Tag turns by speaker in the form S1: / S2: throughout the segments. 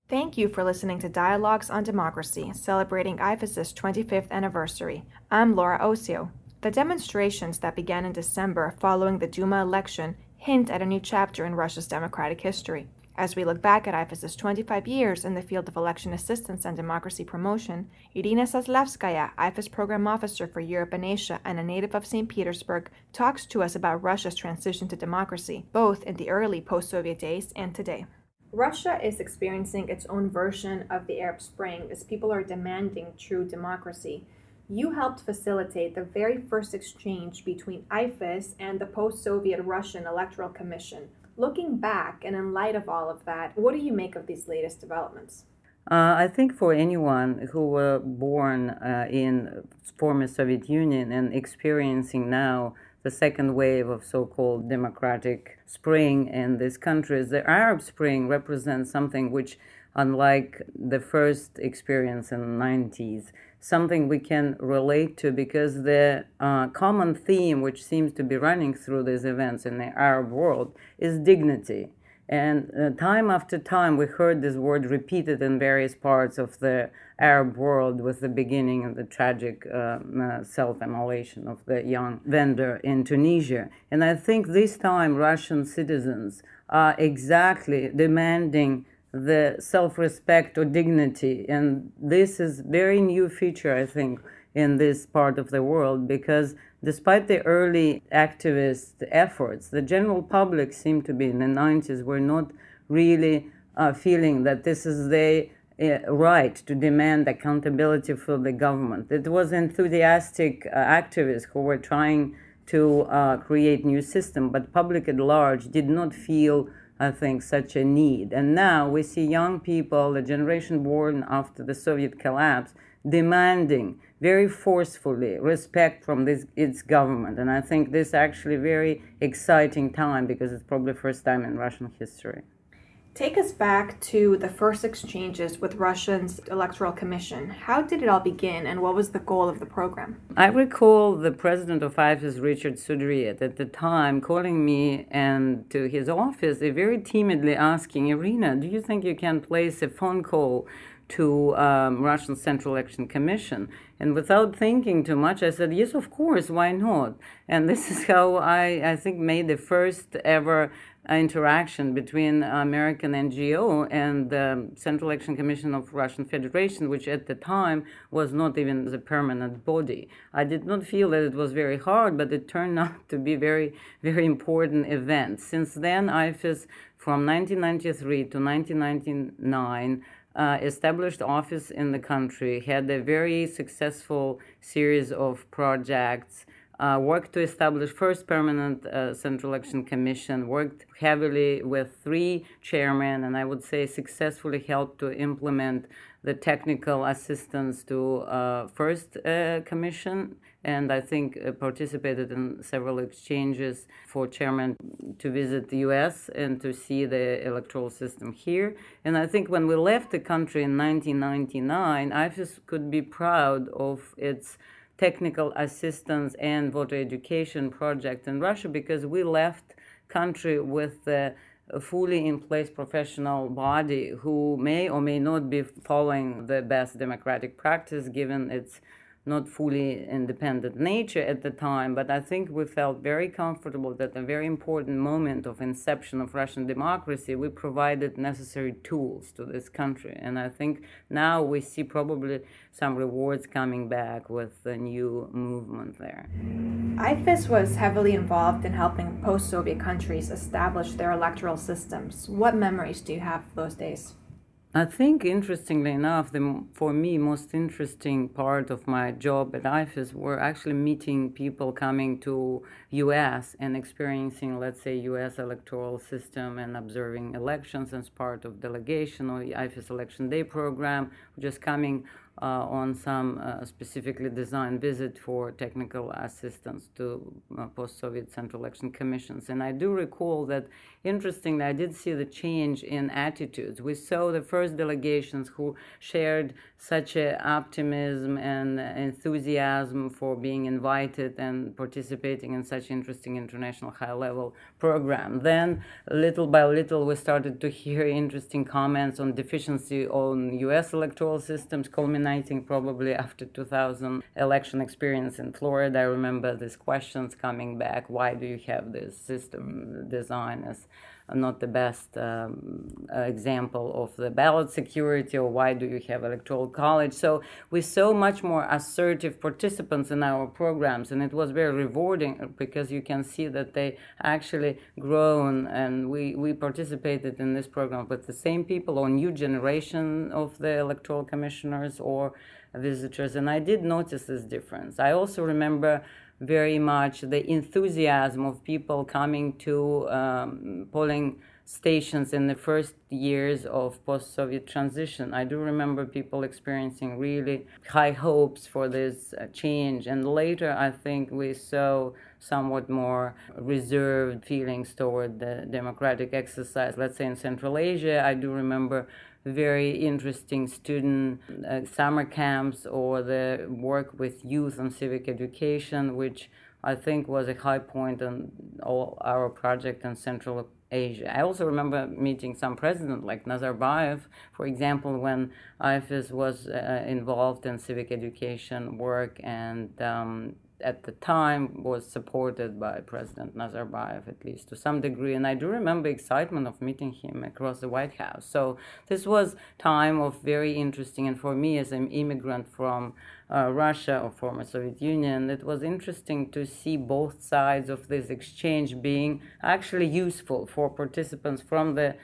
S1: Thank you for listening to Dialogues on Democracy, celebrating IFES's 25th anniversary. I'm Laura Osio. The demonstrations that began in December following the Duma election hint at a new chapter in Russia's democratic history. As we look back at IFES's 25 years in the field of election assistance and democracy promotion, Irina Zaslavskaya, IFES Program Officer for Europe and Asia and a native of St. Petersburg, talks to us about Russia's transition to democracy, both in the early post-Soviet days and today. Russia is experiencing its own version of the Arab Spring as people are demanding true democracy. You helped facilitate the very first exchange between IFES and the post-Soviet Russian Electoral Commission. Looking back and in light of all of that, what do you make of these latest developments?
S2: I think for anyone who were born in former Soviet Union and experiencing now the second wave of so-called democratic spring in these countries, the Arab Spring represents something which, unlike the first experience in the 90s, something we can relate to because the common theme which seems to be running through these events in the Arab world is dignity. And time after time, we heard this word repeated in various parts of the Arab world with the beginning of the tragic self-immolation of the young vendor in Tunisia. And I think this time Russian citizens are exactly demanding the self-respect or dignity. And this is a very new feature, I think, in this part of the world, because despite the early activist efforts, the general public seemed to be in the 90s were not really feeling that this is their right to demand accountability for the government. It was enthusiastic activists who were trying to create new system, but public at large did not feel, I think, such a need. And now we see young people, the generation born after the Soviet collapse, demanding very forcefully respect from its government. And I think this is actually a very exciting time because it's probably the first time in Russian history.
S1: Take us back to the first exchanges with Russia's Electoral Commission. How did it all begin and what was the goal of the program?
S2: I recall the president of IFES, Richard Sudryet, at the time calling me and to his office, very timidly asking, Irina, do you think you can place a phone call to Russian Central Election Commission? And without thinking too much, I said, yes, of course, why not? And this is how I think, made the first ever interaction between American NGO and the Central Election Commission of Russian Federation, which at the time was not even the permanent body. I did not feel that it was very hard, but it turned out to be very, very important event. Since then, IFES, from 1993 to 1999, established office in the country, had a very successful series of projects, worked to establish first permanent Central Election Commission, worked heavily with 3 chairmen, and I would say successfully helped to implement the technical assistance to first commission, and I think participated in several exchanges for chairman to visit the US and to see the electoral system here. And I think when we left the country in 1999, IFES could be proud of its technical assistance and voter education project in Russia because we left country with a fully in place professional body who may or may not be following the best democratic practice given its not fully independent nature at the time, but I think we felt very comfortable that a very important moment of inception of Russian democracy, we provided necessary tools to this country. And I think now we see probably some rewards coming back with the new movement there.
S1: IFES was heavily involved in helping post-Soviet countries establish their electoral systems. What memories do you have of those days?
S2: I think, interestingly enough, for me, most interesting part of my job at IFES were actually meeting people coming to U.S. and experiencing, let's say, U.S. electoral system and observing elections as part of delegation or IFES Election Day program, just coming on some specifically designed visit for technical assistance to post-Soviet Central Election Commissions. And I do recall that, interestingly, I did see the change in attitudes. We saw the first delegations who shared such a optimism and enthusiasm for being invited and participating in such interesting international high-level program. Then, little by little, we started to hear interesting comments on deficiency on U.S. electoral systems, culminating probably after 2000 election experience in Florida. I remember these questions coming back: why do you have this system design as not the best example of the ballot security, or why do you have electoral college? So we saw much more assertive participants in our programs, and it was very rewarding because you can see that they actually grown, and we participated in this program with the same people or new generation of the electoral commissioners or visitors, and I did notice this difference. I also remember very much the enthusiasm of people coming to polling stations in the first years of post-Soviet transition. I do remember people experiencing really high hopes for this change, and later I think we saw somewhat more reserved feelings toward the democratic exercise. Let's say in Central Asia, I do remember very interesting student summer camps or the work with youth on civic education, which I think was a high point in all our project in Central Asia. I also remember meeting some president like Nazarbayev, for example, when IFES was involved in civic education work, and at the time was supported by President Nazarbayev, at least to some degree. And I do remember excitement of meeting him across the White House. So this was time of very interesting, and for me as an immigrant from Russia or former Soviet Union, it was interesting to see both sides of this exchange being actually useful for participants from the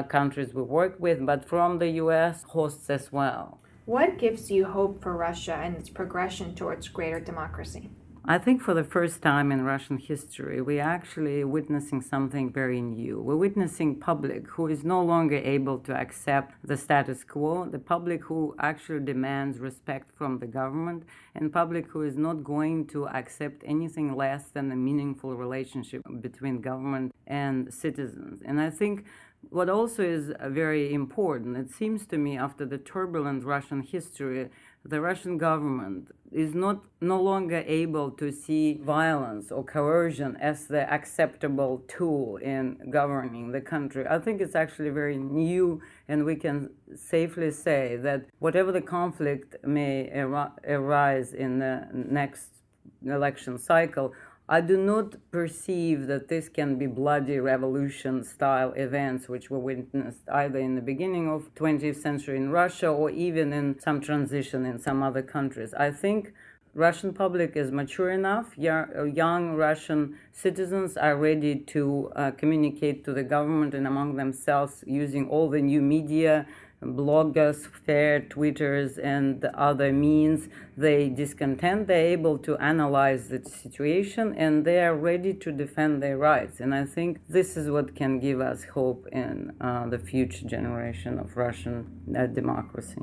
S2: countries we work with, but from the US hosts as well.
S1: What gives you hope for Russia and its progression towards greater democracy?
S2: I think for the first time in Russian history, we're actually witnessing something very new. We're witnessing public who is no longer able to accept the status quo, the public who actually demands respect from the government, and public who is not going to accept anything less than a meaningful relationship between government and citizens. And I think what also is very important, it seems to me, after the turbulent Russian history, the Russian government is no longer able to see violence or coercion as the acceptable tool in governing the country. I think it's actually very new, and we can safely say that whatever the conflict may arise in the next election cycle, I do not perceive that this can be bloody revolution-style events which were witnessed either in the beginning of 20th century in Russia or even in some transition in some other countries. I think Russian public is mature enough. Young Russian citizens are ready to communicate to the government and among themselves using all the new media, blogosphere, Twitters, and other means. They discontent, they're able to analyze the situation, and they are ready to defend their rights. And I think this is what can give us hope in the future generation of Russian democracy.